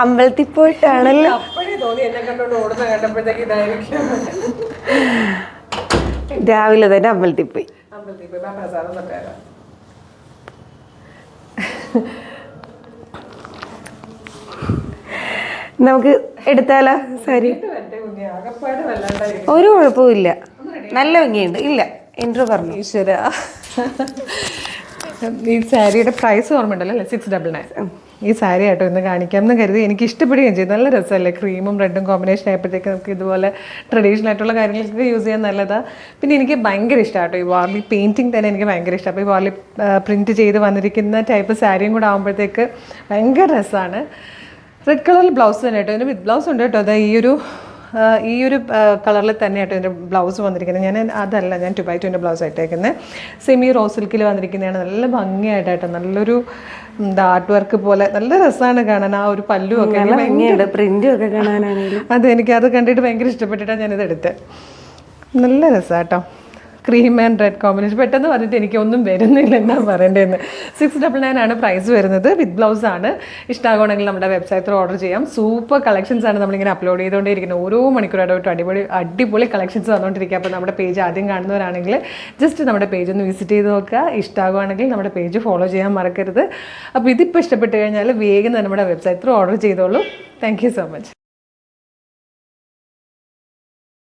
അമ്പലത്തിൽ പോയിട്ടാണല്ലോ. അപ്പോഴേ തോന്നി എന്നെ കണ്ടോണ്ട് ഓടുന്ന കണ്ടപ്പോഴത്തേക്ക് ഇതായിരിക്കും. രാവിലെ തന്നെ അമ്പലത്തിൽ പോയി. അമ്പലത്തിൽ പോയി പ്രസാദം തൊട്ടായിരുന്നു. നമുക്ക് എടുത്താലോ സാരി? ആകപ്പാട് വല്ലാണ്ടായി. ഒരു കുഴപ്പമില്ല, നല്ല ഭംഗിയുണ്ട്. ഇല്ല, ഇൻട്രോ പറഞ്ഞു. ഈശ്വര, ഈ സാരിയുടെ പ്രൈസ് ഓർമ്മയുണ്ടല്ലോ അല്ലേ? 699. ഈ സാരി ആട്ടോ ഇന്ന് കാണിക്കാമെന്ന് കരുതി. എനിക്ക് ഇഷ്ടപ്പെടുകയും ചെയ്തു. നല്ല രസമല്ലേ, ക്രീമും റെഡും കോമ്പിനേഷൻ ആയപ്പോഴത്തേക്ക് നമുക്ക് ഇതുപോലെ ട്രഡീഷണൽ ആയിട്ടുള്ള കാര്യങ്ങളൊക്കെ യൂസ് ചെയ്യാൻ നല്ലതാണ്. പിന്നെ എനിക്ക് ഭയങ്കര ഇഷ്ടമാട്ടോ ഈ വാർലി പെയിൻറ്റിങ് തന്നെ എനിക്ക് ഭയങ്കര ഇഷ്ടമാണ്. അപ്പോൾ ഈ വാർലി പ്രിൻറ്റ് ചെയ്ത് വന്നിരിക്കുന്ന ടൈപ്പ് സാരിയും കൂടെ ആകുമ്പോഴത്തേക്ക് ഭയങ്കര രസമാണ്. റെഡ് കളറിൽ ബ്ലൗസ് തന്നെ കേട്ടോ, ഇതിന് വിത്ത് ബ്ലൗസ് ഉണ്ട് കേട്ടോ. അത് ഈ ഒരു കളറിൽ തന്നെ ആയിട്ട് ഇതിൻ്റെ ബ്ലൗസ് വന്നിരിക്കുന്നത്. ഞാൻ 2x2 ബ്ലൗസ് ആയിട്ടേക്കുന്നത്. സെമി റോസ് സിൽക്കിൽ വന്നിരിക്കുന്നതാണ്. നല്ല ഭംഗിയായിട്ടോ, നല്ലൊരു ആർട്ട് വർക്ക് പോലെ നല്ല രസമാണ് കാണാൻ. ആ ഒരു പല്ലും ഒക്കെ ഭംഗിയുണ്ട്, പ്രിന്റും ഒക്കെ കാണാനാണെങ്കിലും. അത് എനിക്കത് കണ്ടിട്ട് ഭയങ്കര ഇഷ്ടപ്പെട്ടിട്ടാണ് ഞാനിത് എടുത്തത്. നല്ല രസമാട്ടോ, ക്രീം ആൻഡ് റെഡ് കോമ്പിനേഷൻ. പെട്ടെന്ന് പറഞ്ഞിട്ട് എനിക്ക് ഒന്നും വരുന്നില്ല എന്നാ പറയേണ്ടതെന്ന്. 699 ആണ് പ്രൈസ് വരുന്നത്. വിത്ത് ബ്ലൗസ് ആണ്. ഇഷ്ടമാകുകയാണെങ്കിൽ നമ്മുടെ വെബ്സൈറ്റിൽ ഓർഡർ ചെയ്യാം. സൂപ്പർ കളക്ഷൻസ് ആണ് നമ്മളിങ്ങനെ അപ്ലോഡ് ചെയ്തുകൊണ്ടേയിരിക്കുന്നത്. ഓരോ മണിക്കൂറായിട്ട് അടിപൊളി കളക്ഷൻസ് വന്നുകൊണ്ടിരിക്കുക. അപ്പോൾ നമ്മുടെ പേജ് ആദ്യം കാണുന്നവരാണെങ്കിൽ ജസ്റ്റ് നമ്മുടെ പേജ് ഒന്ന് വിസിറ്റ് ചെയ്ത് നോക്കുക. ഇഷ്ടമാകുകയാണെങ്കിൽ നമ്മുടെ പേജ് ഫോളോ ചെയ്യാൻ മറക്കരുത്. അപ്പോൾ ഇതിപ്പോൾ ഇഷ്ടപ്പെട്ട് കഴിഞ്ഞാൽ വേഗം നമ്മുടെ വെബ്സൈറ്റിൽ ഓർഡർ ചെയ്തോളൂ. Thank you so much.